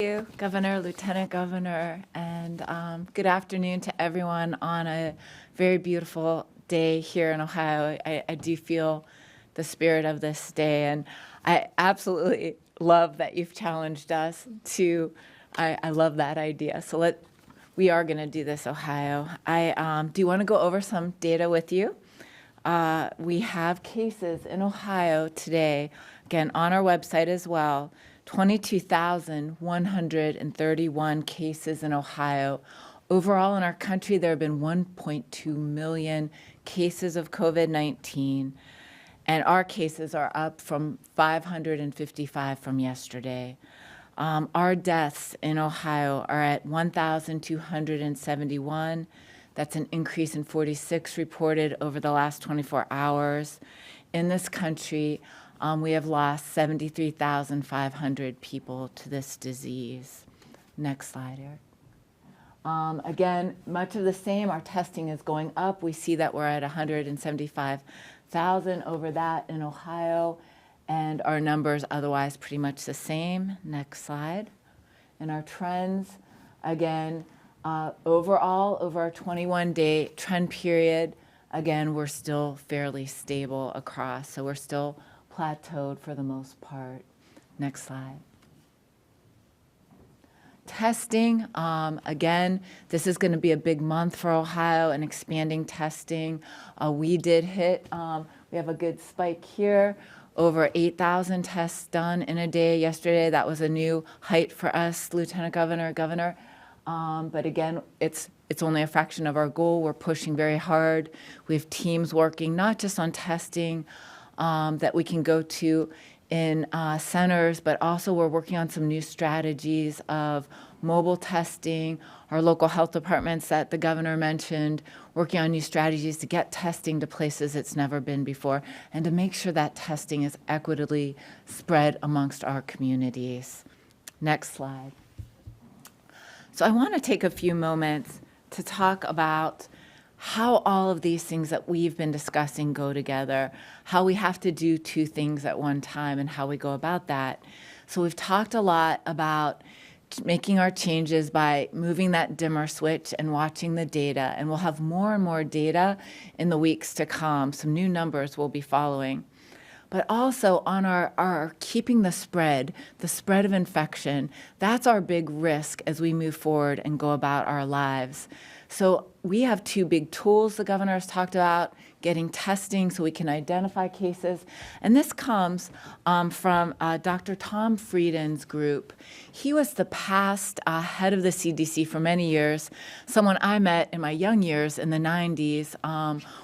You, Governor, Lieutenant Governor, and good afternoon to everyone on a very beautiful day here in Ohio. I do feel the spirit of this day, and I absolutely love that you've challenged us to, I love that idea. So we are gonna do this, Ohio. I do want to go over some data with you. We have cases in Ohio today, again, on our website as well, 22,131 cases in Ohio. Overall in our country, there have been 1.2 million cases of COVID-19, and our cases are up from 555 from yesterday. Our deaths in Ohio are at 1,271. That's an increase in 46 reported over the last 24 hours. In this country, we have lost 73,500 people to this disease. Next slide, Eric. Again, much of the same. Our testing is going up. We see that we're at 175,000 over that in Ohio, and our numbers otherwise pretty much the same. Next slide. And our trends, again, overall, over our 21-day trend period, again, we're still fairly stable across. So we're still plateaued for the most part. Next slide. Testing, again, this is going to be a big month for Ohio and expanding testing. We did hit, we have a good spike here, over 8,000 tests done in a day yesterday. That was a new height for us, Lieutenant Governor. But again, it's only a fraction of our goal. We're pushing very hard. We have teams working not just on testing that we can go to in centers, but also we're working on some new strategies of mobile testing, our local health departments that the governor mentioned, working on new strategies to get testing to places it's never been before, and to make sure that testing is equitably spread amongst our communities. Next slide. So I want to take a few moments to talk about how all of these things that we've been discussing go together, how we have to do two things at one time and how we go about that. So we've talked a lot about making our changes by moving that dimmer switch and watching the data, and we'll have more and more data in the weeks to come. Some new numbers will be following. But also on our keeping the spread of infection, that's our big risk as we move forward and go about our lives. So we have two big tools the governor has talked about, getting testing so we can identify cases. And this comes from Dr. Tom Frieden's group. He was the past head of the CDC for many years, someone I met in my young years in the 90s,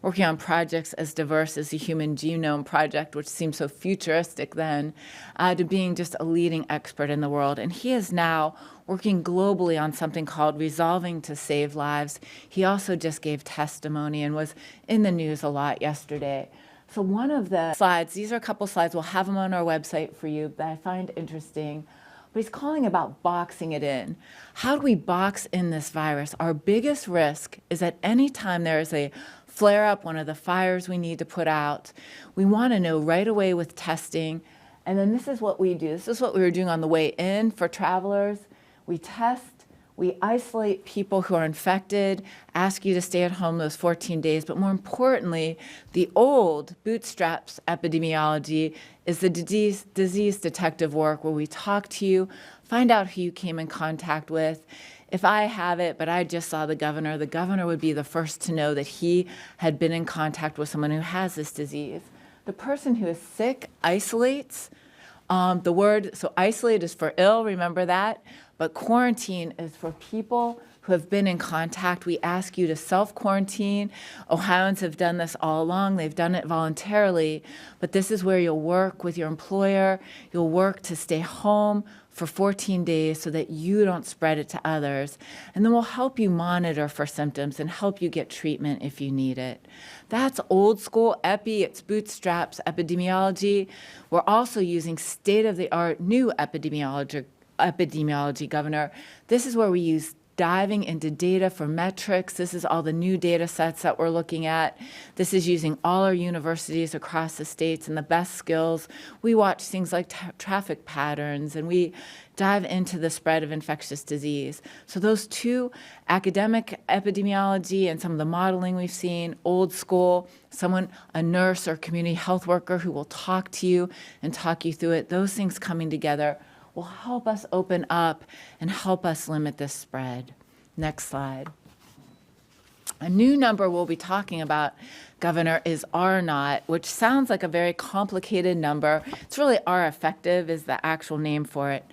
working on projects as diverse as the Human Genome Project, which seemed so futuristic then, to being just a leading expert in the world. And he is now working globally on something called Resolving to Save Lives. He also just gave testimony and was in the news a lot yesterday. So one of the slides, these are a couple slides, we'll have them on our website for you, that I find interesting. But he's calling about boxing it in. How do we box in this virus? Our biggest risk is at any time there is a flare up, one of the fires we need to put out, we want to know right away with testing. And then this is what we do. This is what we were doing on the way in for travelers. We test, we isolate people who are infected, ask you to stay at home those 14 days, but more importantly, the old bootstraps epidemiology is the disease detective work where we talk to you, find out who you came in contact with. If I have it, but I just saw the governor would be the first to know that he had been in contact with someone who has this disease. The person who is sick isolates. The word, so isolate is for ill, remember that? But quarantine is for people who have been in contact. We ask you to self-quarantine. Ohioans have done this all along. They've done it voluntarily. But this is where you'll work with your employer. You'll work to stay home for 14 days so that you don't spread it to others. And then we'll help you monitor for symptoms and help you get treatment if you need it. That's old school epi, it's bootstraps epidemiology. We're also using state-of-the-art new epidemiology, Governor. This is where we use diving into data for metrics. This is all the new data sets that we're looking at. This is using all our universities across the states and the best skills. We watch things like traffic patterns, and we dive into the spread of infectious disease. So those two, academic epidemiology and some of the modeling we've seen, old school, a nurse or community health worker who will talk to you and talk you through it, those things coming together will help us open up and help us limit this spread. Next slide. A new number we'll be talking about, Governor, is R naught, which sounds like a very complicated number. It's really R effective is the actual name for it.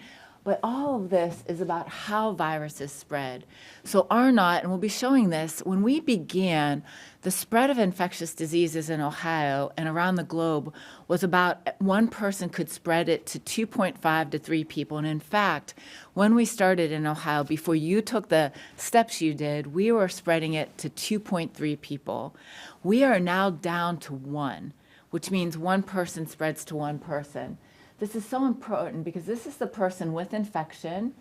But all of this is about how viruses spread. So R naught, and we'll be showing this, when we began, the spread of infectious diseases in Ohio and around the globe was about one person could spread it to 2.5 to 3 people. And in fact, when we started in Ohio, before you took the steps you did, we were spreading it to 2.3 people. We are now down to 1, which means one person spreads to one person. This is so important because this is the person with infection,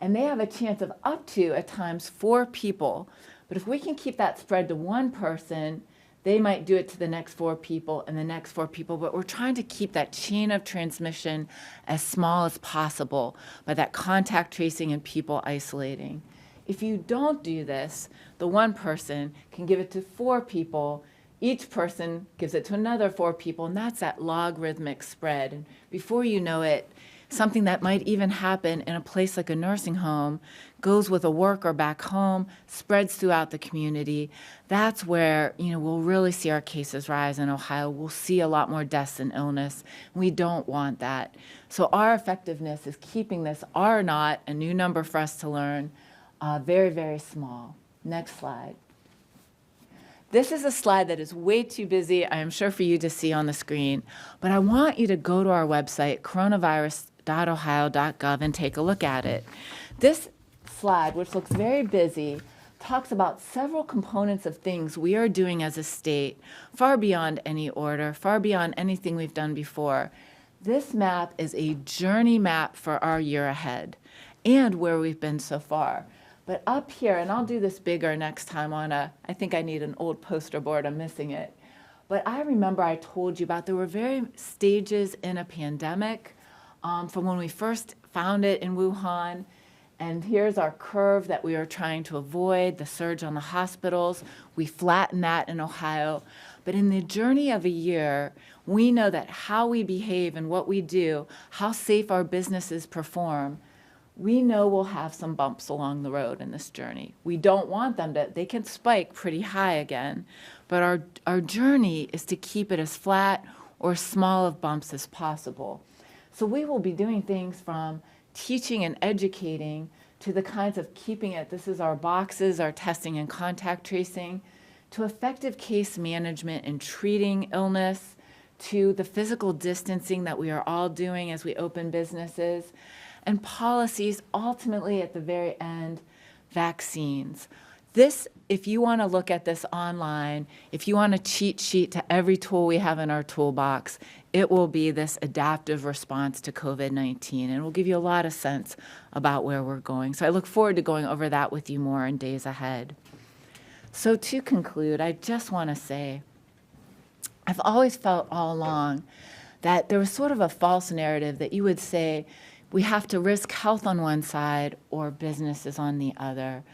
and they have a chance of up to, at times, 4 people. But if we can keep that spread to one person, they might do it to the next 4 people and the next 4 people. But we're trying to keep that chain of transmission as small as possible by that contact tracing and people isolating. If you don't do this, the one person can give it to 4 people. Each person gives it to another 4 people, and that's that logarithmic spread. And before you know it, something that might even happen in a place like a nursing home goes with a worker back home, spreads throughout the community. That's where, we'll really see our cases rise in Ohio. We'll see a lot more deaths and illness. We don't want that. So our effectiveness is keeping this R naught, a new number for us to learn, very, very small. Next slide. This is a slide that is way too busy, I am sure, for you to see on the screen, but I want you to go to our website, coronavirus.ohio.gov, and take a look at it. This slide, which looks very busy, talks about several components of things we are doing as a state, far beyond any order, far beyond anything we've done before. This map is a journey map for our year ahead and where we've been so far. But up here, and I'll do this bigger next time I think I need an old poster board, I'm missing it. But I remember I told you about there were various stages in a pandemic from when we first found it in Wuhan. And here's our curve that we are trying to avoid, the surge on the hospitals. We flattened that in Ohio. But in the journey of a year, we know that how we behave and what we do, how safe our businesses perform, we know we'll have some bumps along the road in this journey. We don't want them they can spike pretty high again, but our journey is to keep it as flat or small of bumps as possible. So we will be doing things from teaching and educating to the kinds of keeping it, this is our boxes, our testing and contact tracing, to effective case management and treating illness, to the physical distancing that we are all doing as we open businesses, and policies, ultimately at the very end, vaccines. This, if you want to look at this online, if you want a cheat sheet to every tool we have in our toolbox, it will be this adaptive response to COVID-19, and it will give you a lot of sense about where we're going. So I look forward to going over that with you more in days ahead. So to conclude, I just want to say, I've always felt all along that there was sort of a false narrative that you would say, we have to risk health on one side or businesses on the other.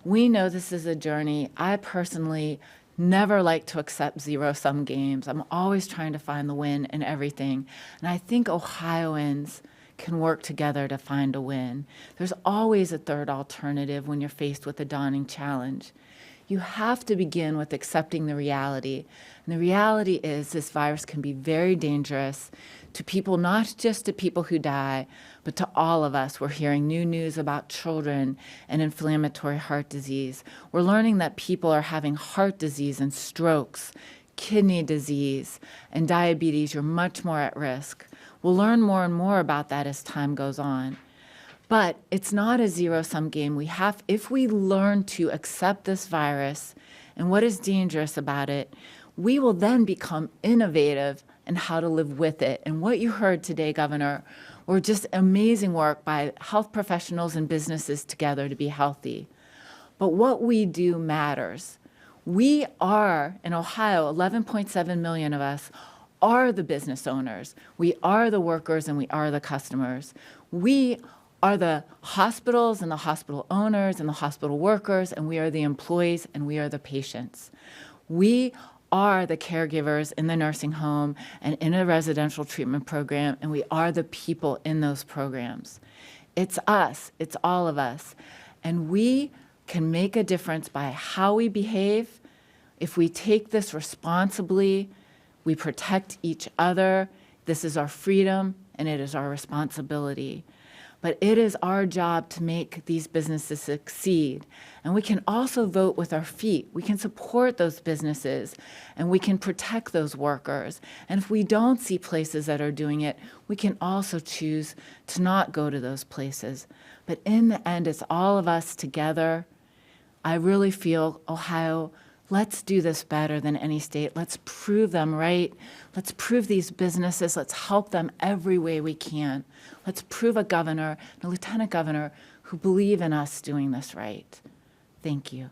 We know this is a journey. I personally never like to accept zero-sum games. I'm always trying to find the win in everything. And I think Ohioans can work together to find a win. There's always a third alternative when you're faced with a daunting challenge. You have to begin with accepting the reality. And the reality is this virus can be very dangerous to people, not just to people who die, but to all of us. We're hearing new news about children and inflammatory heart disease. We're learning that people are having heart disease and strokes, kidney disease, and diabetes. You're much more at risk. We'll learn more and more about that as time goes on. But it's not a zero-sum game. If we learn to accept this virus and what is dangerous about it, we will then become innovative in how to live with it. And what you heard today, Governor, were just amazing work by health professionals and businesses together to be healthy. but what we do matters. We are, in Ohio, 11.7 million of us are the business owners. We are the workers and we are the customers. We are the hospitals and the hospital owners and the hospital workers, and we are the employees and we are the patients. We are the caregivers in the nursing home and in a residential treatment program, and we are the people in those programs. It's us, it's all of us. And we can make a difference by how we behave. If we take this responsibly, we protect each other. This is our freedom and it is our responsibility. But it is our job to make these businesses succeed. And we can also vote with our feet. We can support those businesses and we can protect those workers. And if we don't see places that are doing it, we can also choose to not go to those places. But in the end, it's all of us together. I really feel, Ohio, let's do this better than any state. Let's prove them right. Let's prove these businesses. Let's help them every way we can. Let's prove a governor and a lieutenant governor who believe in us doing this right. Thank you.